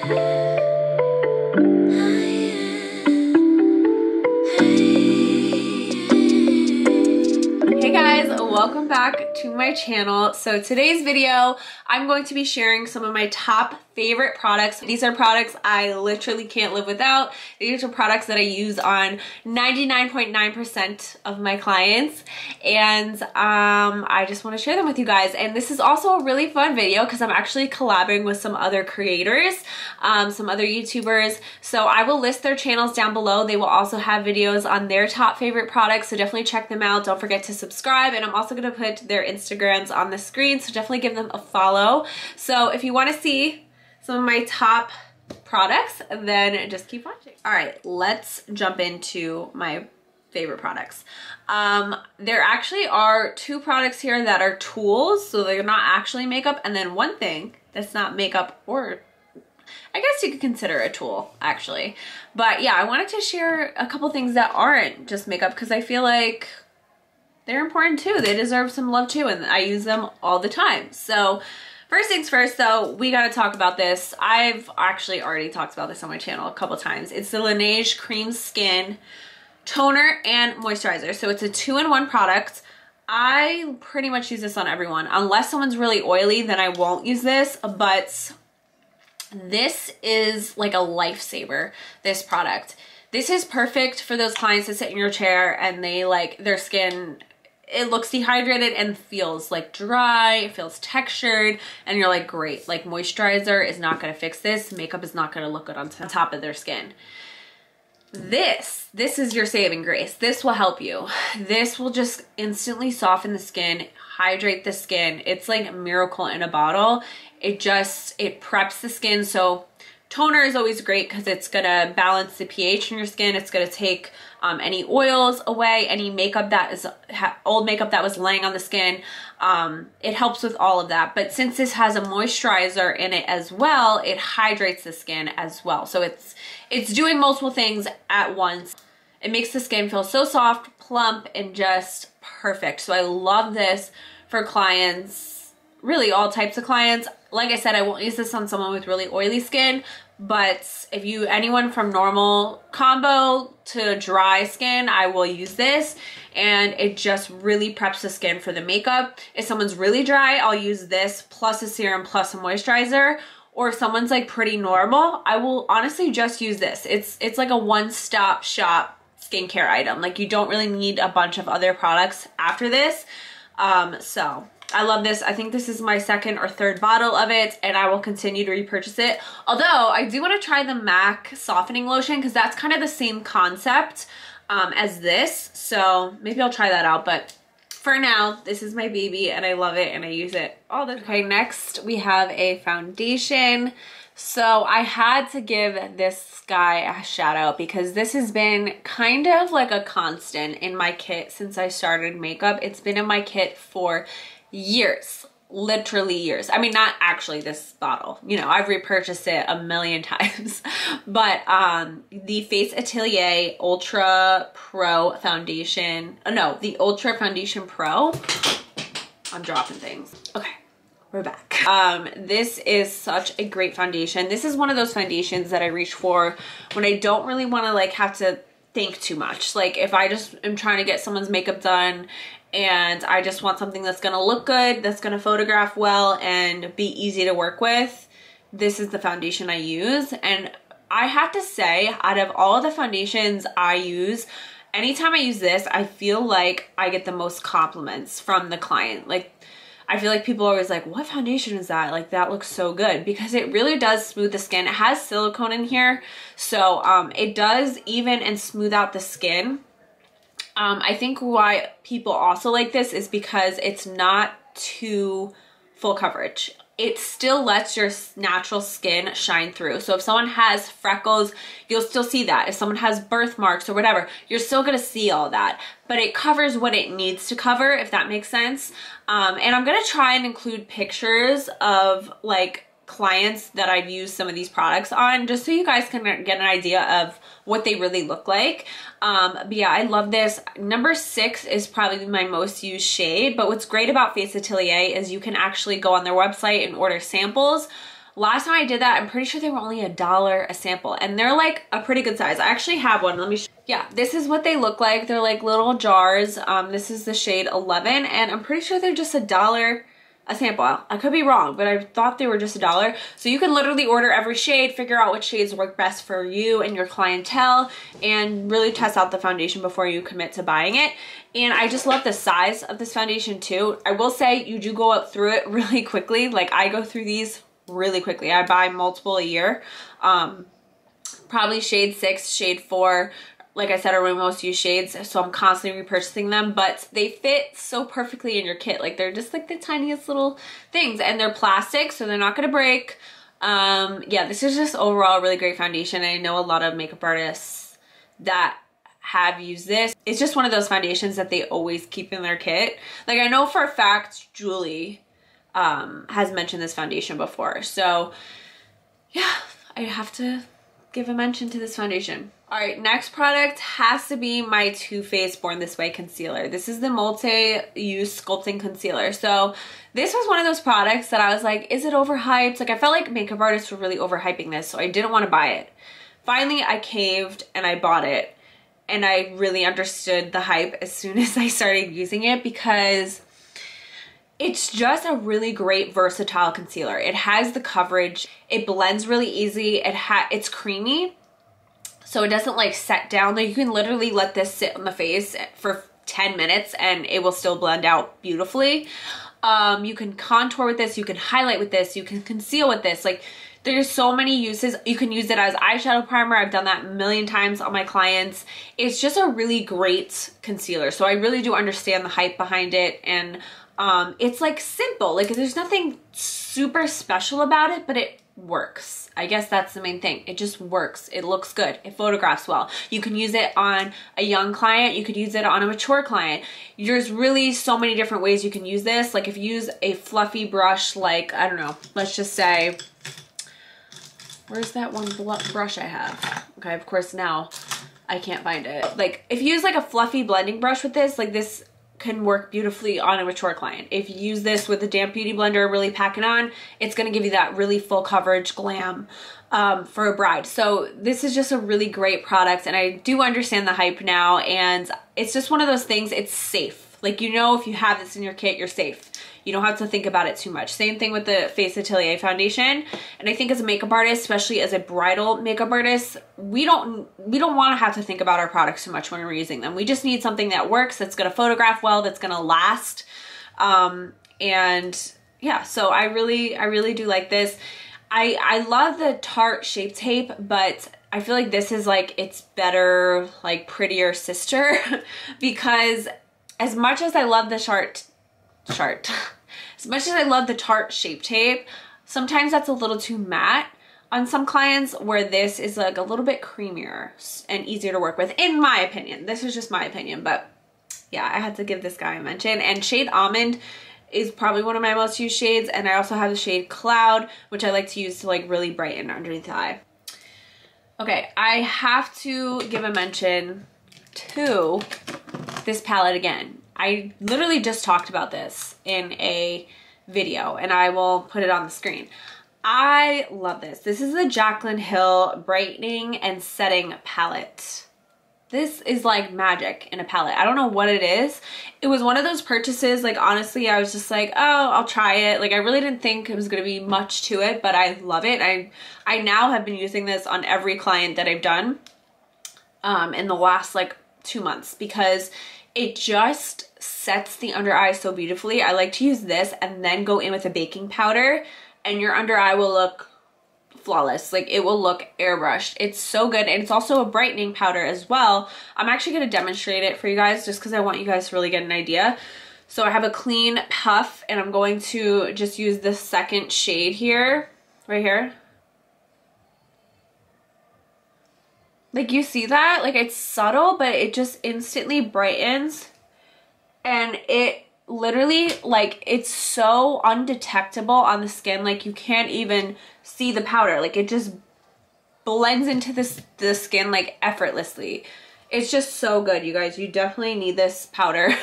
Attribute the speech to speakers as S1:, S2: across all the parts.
S1: Hey guys, welcome back to my channel. So today's video, I'm going to be sharing some of my top favorite products. These are products I literally can't live without. These are products that I use on 99.9% of my clients, and I just want to share them with you guys. And this is also a really fun video because I'm actually collabing with some other creators, some other YouTubers. So I will list their channels down below. They will also have videos on their top favorite products, so definitely check them out. Don't forget to subscribe, and I'm also going to put their Instagrams on the screen, so definitely give them a follow. So if you want to see some of my top products, then just keep watching. All right, let's jump into my favorite products. There actually are two products here that are tools, so they're not actually makeup, and then one thing that's not makeup, or I guess you could consider a tool actually. But yeah, I wanted to share a couple things that aren't just makeup because I feel like they're important too. They deserve some love too, and I use them all the time. So first things first though, we gotta talk about this. I've actually already talked about this on my channel a couple times. It's the Laneige Cream Skin Toner and Moisturizer. So it's a 2-in-1 product. I pretty much use this on everyone. Unless someone's really oily, then I won't use this, but this is like a lifesaver, this product. This is perfect for those clients that sit in your chair and they like their skin, it looks dehydrated and feels like dry, it feels textured, and you're like, great, like moisturizer is not gonna fix this, makeup is not gonna look good on top of their skin. This is your saving grace. This will help you. This will just instantly soften the skin, hydrate the skin. It's like a miracle in a bottle. It preps the skin. So toner is always great because it's gonna balance the pH in your skin. It's gonna take any oils away, any makeup that is old makeup that was laying on the skin. It helps with all of that. But since this has a moisturizer in it as well, it hydrates the skin as well. So it's doing multiple things at once. It makes the skin feel so soft, plump, and just perfect. So I love this for clients, really all types of clients. Like I said, I won't use this on someone with really oily skin, but if anyone from normal combo to dry skin, I will use this, and it just really preps the skin for the makeup. If someone's really dry, I'll use this plus a serum plus a moisturizer. Or if someone's like pretty normal, I will honestly just use this. It's like a one-stop shop skincare item. Like you don't really need a bunch of other products after this. So I love this. I think this is my second or third bottle of it, and I will continue to repurchase it. Although I do want to try the MAC softening lotion because that's kind of the same concept as this. So maybe I'll try that out. But for now, this is my baby and I love it and I use it all the time. Okay, next we have a foundation. So I had to give this guy a shout out because this has been kind of like a constant in my kit since I started makeup. It's been in my kit for years, literally years. I mean, not actually this bottle, you know, I've repurchased it a million times, but the Face Atelier Ultra Pro Foundation, no, the Ultra Foundation Pro, I'm dropping things. Okay, we're back. This is such a great foundation. This is one of those foundations that I reach for when I don't really want to like have to think too much. Like if I just am trying to get someone's makeup done and I just want something that's gonna look good, that's gonna photograph well, and be easy to work with, this is the foundation I use. And I have to say, out of all the foundations I use, anytime I use this, I feel like I get the most compliments from the client. Like, I feel like people are always like, what foundation is that? Like, that looks so good, because it really does smooth the skin. It has silicone in here, so it does even and smooth out the skin. I think why people also like this is because it's not too full coverage. It still lets your natural skin shine through. So if someone has freckles, you'll still see that. If someone has birthmarks or whatever, you're still gonna see all that. But it covers what it needs to cover, if that makes sense. And I'm gonna try and include pictures of like clients that I've used some of these products on, just so you guys can get an idea of what they really look like. But yeah, I love this. Number 6 is probably my most used shade, but what's great about Face Atelier is you can actually go on their website and order samples. Last time I did that, I'm pretty sure they were only $1 a sample, and they're like a pretty good size. I actually have one. Let me show. Yeah, this is what they look like. They're like little jars. This is the shade 11, and I'm pretty sure they're just $1 a sample. I could be wrong, but I thought they were just $1. So you can literally order every shade, figure out which shades work best for you and your clientele, and really test out the foundation before you commit to buying it. And I just love the size of this foundation too. I will say you do go up through it really quickly. Like I go through these really quickly. I buy multiple a year. Probably shade 6, shade 4. Like I said, are my most used shades, so I'm constantly repurchasing them, but they fit so perfectly in your kit. Like they're just like the tiniest little things, and they're plastic, so they're not gonna break. Yeah, this is just overall a really great foundation. I know a lot of makeup artists that have used this. It's just one of those foundations that they always keep in their kit. Like I know for a fact Julie has mentioned this foundation before, so yeah, I have to give a mention to this foundation. All right, next product has to be my Too Faced Born This Way concealer. This is the multi-use sculpting concealer. So this was one of those products that I was like, is it overhyped? Like I felt like makeup artists were really overhyping this, so I didn't want to buy it. Finally, I caved and I bought it, and I really understood the hype as soon as I started using it, because it's just a really great versatile concealer. It has the coverage, it blends really easy, it's creamy, so it doesn't like set down. Like you can literally let this sit on the face for 10 minutes and it will still blend out beautifully. You can contour with this, you can highlight with this, you can conceal with this. Like there's so many uses. You can use it as eyeshadow primer. I've done that a million times on my clients. It's just a really great concealer. So I really do understand the hype behind it, and it's like simple. Like there's nothing super special about it, but it works. I guess that's the main thing. It just works. It looks good. It photographs well. You can use it on a young client. You could use it on a mature client. There's really so many different ways you can use this. Like if you use a fluffy brush, like, I don't know, let's just say, where's that one brush I have? Okay, of course now I can't find it. Like if you use like a fluffy blending brush with this, like this can work beautifully on a mature client. If you use this with a damp beauty blender, really pack it on, it's gonna give you that really full coverage glam for a bride. So this is just a really great product, and I do understand the hype now, and it's just one of those things, it's safe. Like, you know, if you have this in your kit, you're safe. You don't have to think about it too much. Same thing with the Face Atelier foundation. And I think as a makeup artist, especially as a bridal makeup artist, we don't want to have to think about our products too much when we're using them. We just need something that works, that's going to photograph well, that's going to last. And yeah, so I really do like this. I love the Tarte Shape Tape, but I feel like this is like its better, like prettier sister because as much as I love the as much as I love the Tarte Shape Tape, sometimes that's a little too matte on some clients, where this is like a little bit creamier and easier to work with, in my opinion. This is just my opinion, but yeah, I had to give this guy a mention. And shade Almond is probably one of my most used shades, and I also have the shade Cloud, which I like to use to like really brighten underneath the eye. Okay, I have to give a mention to this palette again. I literally just talked about this in a video, and I will put it on the screen. I love this. This is the Jaclyn Hill Brightening and Setting Palette. This is like magic in a palette. I don't know what it is. It was one of those purchases, like honestly, I was just like, oh, I'll try it. Like I really didn't think it was gonna be much to it, but I love it. I now have been using this on every client that I've done in the last like 2 months, because it just sets the under eye so beautifully. I like to use this and then go in with a baking powder, and your under eye will look flawless. Like it will look airbrushed. It's so good, and it's also a brightening powder as well. I'm actually going to demonstrate it for you guys just because I want you guys to really get an idea. So I have a clean puff, and I'm going to just use the second shade here, right here. Like you see that? Like it's subtle, but it just instantly brightens, and it literally, like, it's so undetectable on the skin. Like you can't even see the powder. Like it just blends into the skin like effortlessly. It's just so good, you guys. You definitely need this powder.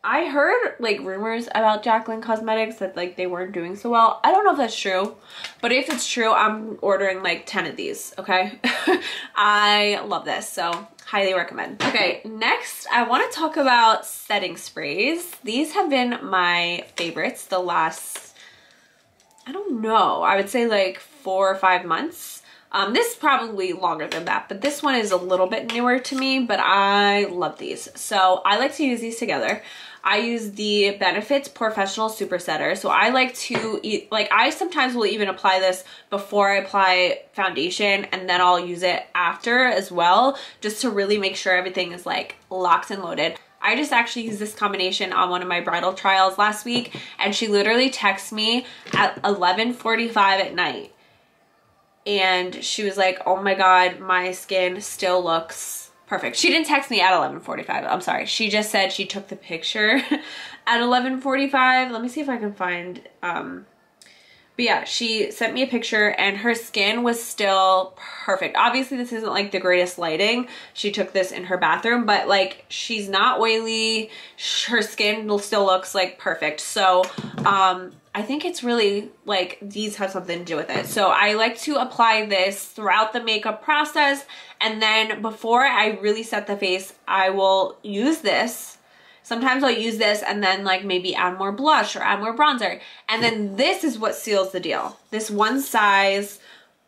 S1: I heard like rumors about Jaclyn Cosmetics that like they weren't doing so well. I don't know if that's true, but if it's true, I'm ordering like 10 of these, okay? I love this, so highly recommend. Okay, next I want to talk about setting sprays. These have been my favorites the last, I don't know, I would say like 4 or 5 months. This is probably longer than that, but this one is a little bit newer to me, but I love these. So I like to use these together. I use the Benefits Professional Super Setter. So I like to I sometimes will even apply this before I apply foundation, and then I'll use it after as well, just to really make sure everything is like locked and loaded. I just actually used this combination on one of my bridal trials last week, and she literally texted me at 11:45 at night. And she was like, oh my God, my skin still looks perfect. She didn't text me at 11:45. I'm sorry. She just said she took the picture at 11:45. Let me see if I can find, but yeah, she sent me a picture and her skin was still perfect. Obviously this isn't like the greatest lighting. She took this in her bathroom, but like she's not oily. Her skin still looks like perfect. So, I think it's really like these have something to do with it. So I like to apply this throughout the makeup process, and then before I really set the face, I will use this. Sometimes I'll use this and then like maybe add more blush or add more bronzer. And then this is what seals the deal. This One Size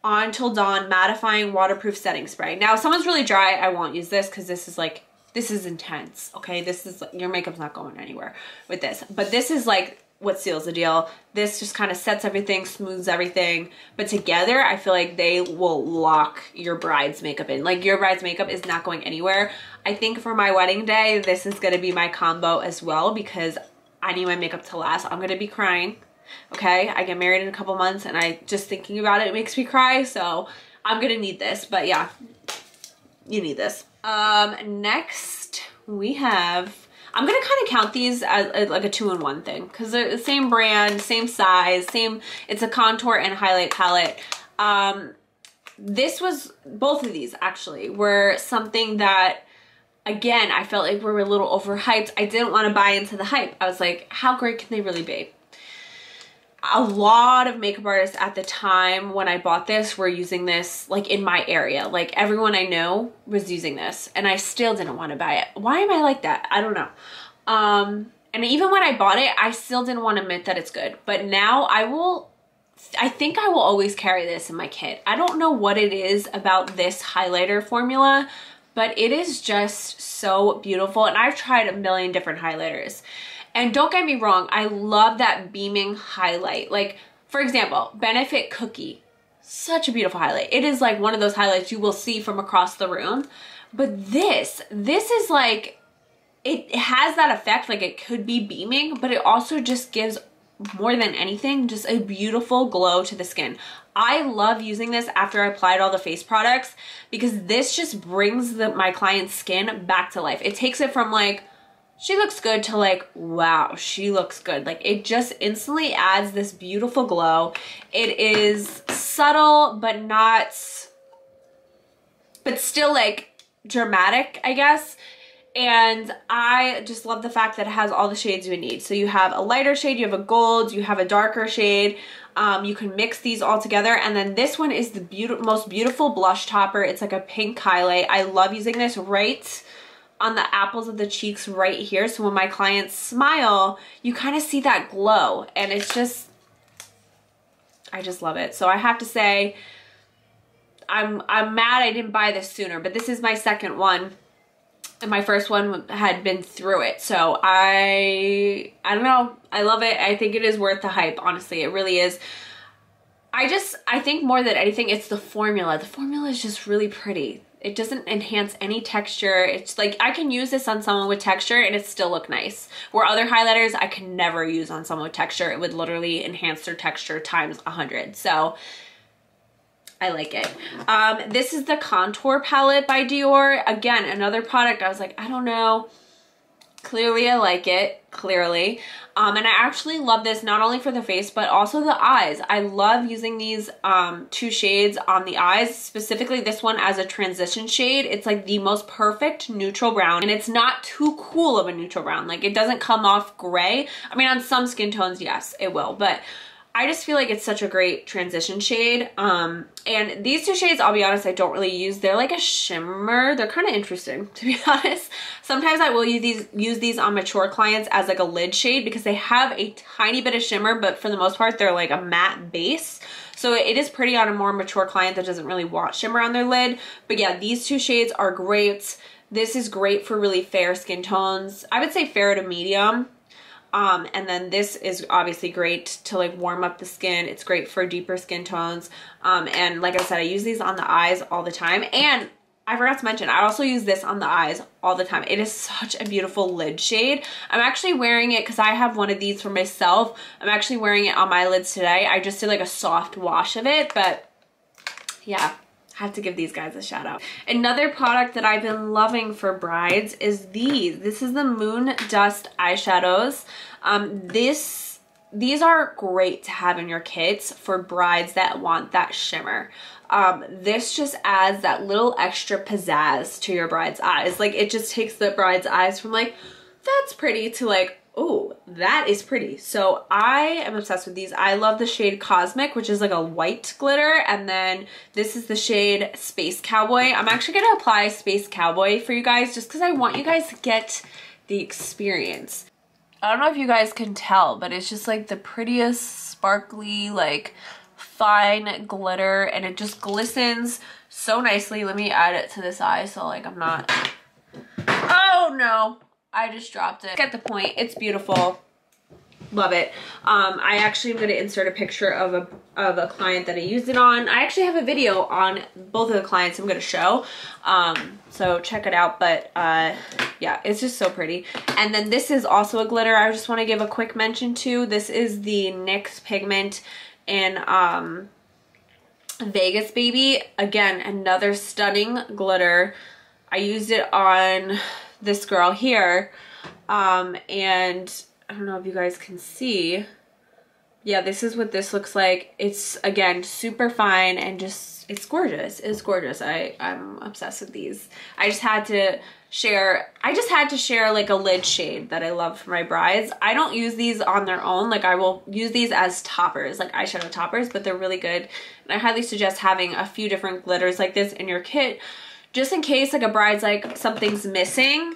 S1: On Till Dawn Mattifying Waterproof Setting Spray. Now if someone's really dry, I won't use this because this is like, this is intense, okay? This is, your makeup's not going anywhere with this. But this is like what seals the deal. This just kind of sets everything, smooths everything, but together I feel like they will lock your bride's makeup in. Like your bride's makeup is not going anywhere. I think for my wedding day, this is going to be my combo as well, because I need my makeup to last. I'm going to be crying, okay? I get married in a couple months and I just thinking about it makes me cry, so I'm going to need this. But yeah, you need this. Next we have, I'm gonna kind of count these as like a 2-in-1 thing because they're the same brand, same size, same, it's a contour and highlight palette. This was, both of these actually were something that, again, I felt like were a little overhyped. I didn't want to buy into the hype. I was like, how great can they really be? A lot of makeup artists at the time when I bought this were using this like in my area. Like everyone I know was using this and I still didn't want to buy it. Why am I like that? I don't know. And even when I bought it, I still didn't want to admit that it's good. But now I think I will always carry this in my kit. I don't know what it is about this highlighter formula, but it is just so beautiful. And I've tried a million different highlighters. And don't get me wrong, I love that beaming highlight. Like, for example, Benefit Cookie. Such a beautiful highlight. It is like one of those highlights you will see from across the room. But this is like, it has that effect, like it could be beaming, but it also just gives, more than anything, just a beautiful glow to the skin. I love using this after I applied all the face products because this just brings my client's skin back to life. It takes it from like, she looks good to like, wow, she looks good. Like it just instantly adds this beautiful glow. It is subtle, but not, but still like dramatic, I guess. And I just love the fact that it has all the shades you need. So you have a lighter shade, you have a gold, you have a darker shade. You can mix these all together. And then this one is the most beautiful blush topper. It's like a pink highlight. I love using this right on the apples of the cheeks right here. So when my clients smile, you kind of see that glow. And it's just, I just love it. So I have to say, I'm mad I didn't buy this sooner, but this is my second one. And my first one had been through it. So I don't know. I love it. I think it is worth the hype. Honestly, it really is. I think more than anything, it's the formula. The formula is just really pretty. It doesn't enhance any texture. It's like, I can use this on someone with texture and it still look nice. Where other highlighters I can never use on someone with texture. It would literally enhance their texture times 100. So I like it. This is the Contour Palette by Dior. Again, another product I was like, I don't know. Clearly I like it, clearly. And I actually love this not only for the face, but also the eyes. I love using these two shades on the eyes, specifically this one as a transition shade. It's like the most perfect neutral brown, and it's not too cool of a neutral brown. Like, it doesn't come off gray. I mean, on some skin tones, yes, it will, but I just feel like it's such a great transition shade. And these two shades, I'll be honest, I don't really use. They're like a shimmer. They're kind of interesting, to be honest. Sometimes I will use these on mature clients as like a lid shade because they have a tiny bit of shimmer, but for the most part, they're like a matte base. So it is pretty on a more mature client that doesn't really want shimmer on their lid. But yeah, these two shades are great. This is great for really fair skin tones. I would say fair to medium. And then this is obviously great to like warm up the skin. It's great for deeper skin tones. And like I said, I use these on the eyes all the time. And I forgot to mention, I also use this on the eyes all the time. It is such a beautiful lid shade. I'm actually wearing it because I have one of these for myself. I'm actually wearing it on my lids today. I just did like a soft wash of it, but yeah. I have to give these guys a shout out. Another product that I've been loving for brides is these. This is the Moon Dust eyeshadows. These are great to have in your kits for brides that want that shimmer. This just adds that little extra pizzazz to your bride's eyes. Like, it just takes the bride's eyes from like, that's pretty, to like, oh, that is pretty. So I am obsessed with these. I love the shade Cosmic, which is like a white glitter. And then this is the shade Space Cowboy. I'm actually going to apply Space Cowboy for you guys just because I want you guys to get the experience. I don't know if you guys can tell, but it's just like the prettiest sparkly, like fine glitter, and it just glistens so nicely. Let me add it to this eye so like I'm not, oh no. I just dropped it. Get the point. It's beautiful. Love it. I actually am going to insert a picture of a client that I used it on. I actually have a video on both of the clients I'm going to show. So check it out. But yeah, it's just so pretty. And then this is also a glitter I just want to give a quick mention to. This is the NYX Pigment in Vegas Baby. Again, another stunning glitter. I used it on this girl here, and I don't know if you guys can see. Yeah, this is what this looks like. It's, again, super fine and just, it's gorgeous. It's gorgeous. I'm obsessed with these. I just had to share like a lid shade that I love for my brides. I don't use these on their own. Like, I will use these as toppers, like eyeshadow toppers, but they're really good. And I highly suggest having a few different glitters like this in your kit, just in case like a bride's like, something's missing.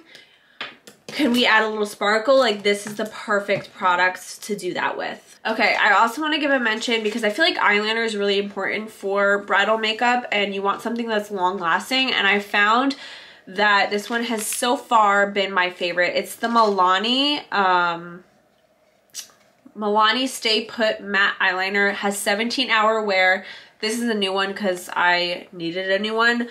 S1: Can we add a little sparkle? Like, this is the perfect product to do that with. Okay, I also want to give a mention because I feel like eyeliner is really important for bridal makeup and you want something that's long lasting, and I found that this one has so far been my favorite. It's the Milani Stay Put Matte Eyeliner. Has 17-hour wear. This is a new one because I needed a new one.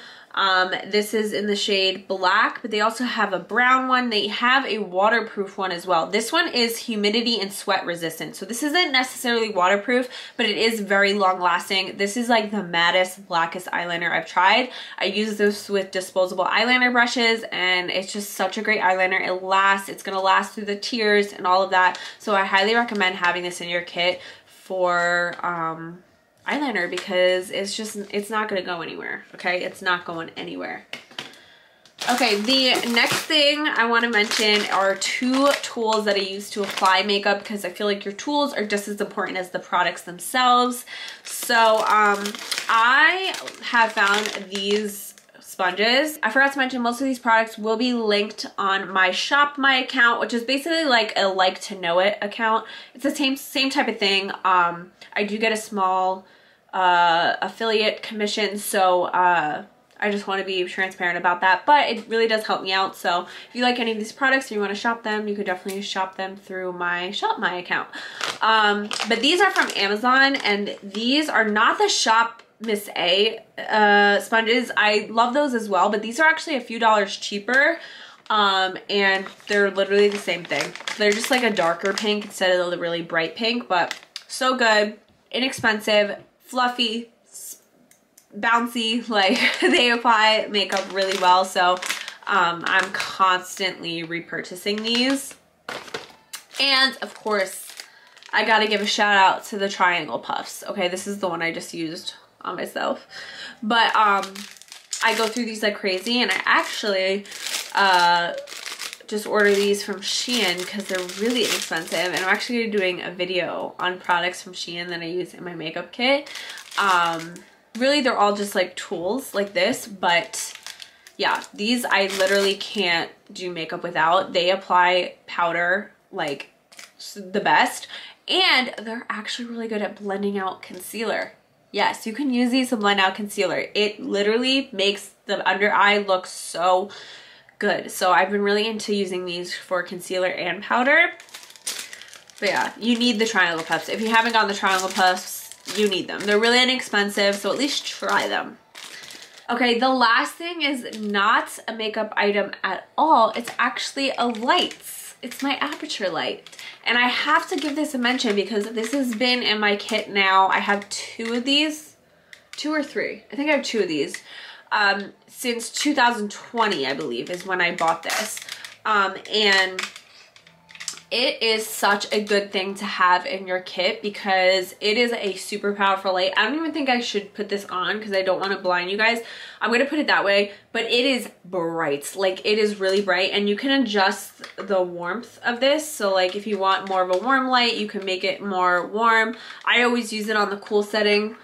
S1: This is in the shade Black, but they also have a brown one. They have a waterproof one as well. This one is humidity and sweat resistant. So this isn't necessarily waterproof, but it is very long lasting. This is like the mattest, blackest eyeliner I've tried. I use this with disposable eyeliner brushes, and it's just such a great eyeliner. It lasts. It's going to last through the tears and all of that. So I highly recommend having this in your kit for, eyeliner, because it's not going to go anywhere. Okay, it's not going anywhere. Okay, the next thing I want to mention are two tools that I use to apply makeup, because I feel like your tools are just as important as the products themselves. So I have found these sponges. I forgot to mention most of these products will be linked on my Shop My account, which is basically like a like to know it account. It's the same type of thing. I do get a small affiliate commission, so I just want to be transparent about that, but it really does help me out. So if you like any of these products and you want to shop them, you could definitely shop them through my Shop My account. But these are from Amazon, and these are not the Shop Miss A sponges. I love those as well, but these are actually a few dollars cheaper. And they're literally the same thing. They're just like a darker pink instead of the really bright pink, but so good, inexpensive, fluffy, bouncy. Like, they apply makeup really well. So I'm constantly repurchasing these. And of course, I gotta give a shout out to the triangle puffs. Okay, this is the one I just used on myself. But I go through these like crazy, and I actually just order these from Shein because they're really inexpensive. And I'm actually doing a video on products from Shein that I use in my makeup kit. Really, they're all just like tools like this, but yeah, these I literally can't do makeup without. They apply powder like the best, and they're actually really good at blending out concealer. Yes, you can use these to blend out concealer. It literally makes the under eye look so good. So I've been really into using these for concealer and powder. But yeah, you need the triangle puffs. If you haven't gotten the triangle puffs, you need them. They're really inexpensive, so at least try them. Okay, the last thing is not a makeup item at all. It's actually a light. It's my aperture light. And I have to give this a mention because this has been in my kit now. I have 2 of these. 2 or 3. I think I have 2 of these. Since 2020, I believe, is when I bought this. And it is such a good thing to have in your kit because it is a super powerful light. I don't even think I should put this on because I don't want to blind you guys. I'm going to put it that way, but it is bright. Like, it is really bright, and you can adjust the warmth of this. So like if you want more of a warm light, you can make it more warm. I always use it on the cool setting.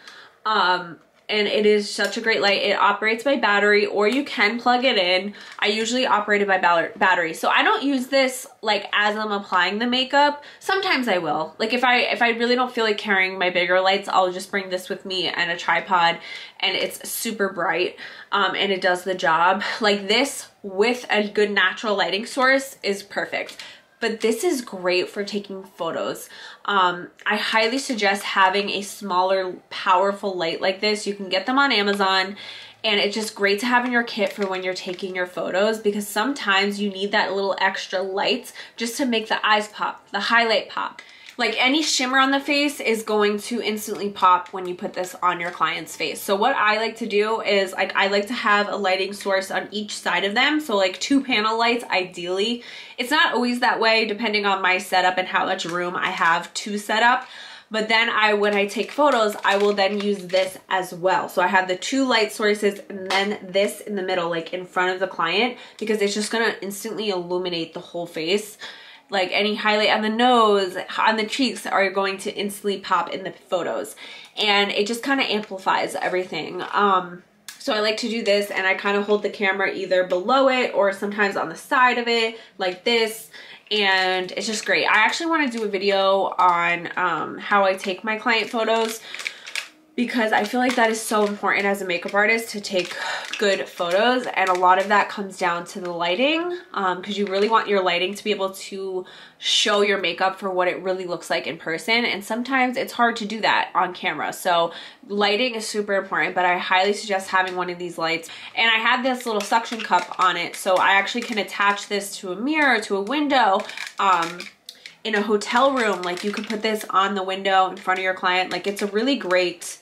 S1: And it is such a great light. It operates by battery, or you can plug it in. I usually operate it by battery. So I don't use this like as I'm applying the makeup. Sometimes I will. Like if I really don't feel like carrying my bigger lights, I'll just bring this with me and a tripod, and it's super bright. And it does the job. Like this with a good natural lighting source is perfect. But this is great for taking photos. I highly suggest having a smaller, powerful light like this. You can get them on Amazon, and it's just great to have in your kit for when you're taking your photos, because sometimes you need that little extra light just to make the eyes pop, the highlight pop. Like any shimmer on the face is going to instantly pop when you put this on your client's face. So what I like to do is like I like to have a lighting source on each side of them. So like 2 panel lights ideally. It's not always that way depending on my setup and how much room I have to set up. But then when I take photos, I will then use this as well. So I have the 2 light sources and then this in the middle, like in front of the client, because it's just gonna instantly illuminate the whole face. Like any highlight on the nose, on the cheeks are going to instantly pop in the photos, and it just kind of amplifies everything. So I like to do this, and I kind of hold the camera either below it or sometimes on the side of it like this, and it's just great. I actually want to do a video on how I take my client photos, because I feel like that is so important as a makeup artist to take good photos, and a lot of that comes down to the lighting, because you really want your lighting to be able to show your makeup for what it really looks like in person, and sometimes it's hard to do that on camera. So lighting is super important, but I highly suggest having one of these lights. And I have this little suction cup on it, so I actually can attach this to a mirror, to a window, in a hotel room. Like you could put this on the window in front of your client. Like it's a really great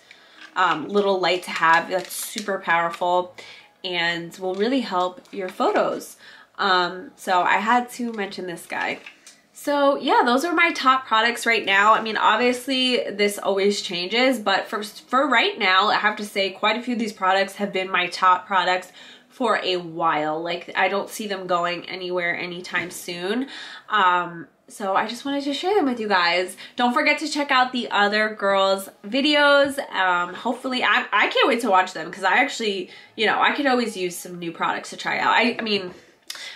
S1: little light to have that's super powerful and will really help your photos. So I had to mention this guy. So yeah, those are my top products right now. I mean, obviously this always changes, but for right now, I have to say quite a few of these products have been my top products for a while. Like I don't see them going anywhere anytime soon. So I just wanted to share them with you guys. Don't forget to check out the other girls' videos. Hopefully, I can't wait to watch them, because I actually, you know, I could always use some new products to try out. I mean,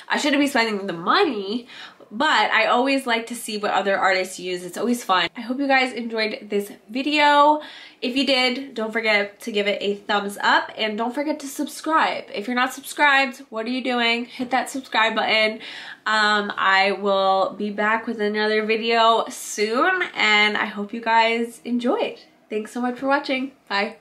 S1: I shouldn't be spending the money, but I always like to see what other artists use. It's always fun. I hope you guys enjoyed this video. If you did, don't forget to give it a thumbs up, and don't forget to subscribe. If you're not subscribed, what are you doing? Hit that subscribe button. I will be back with another video soon, and I hope you guys enjoyed. Thanks so much for watching. Bye.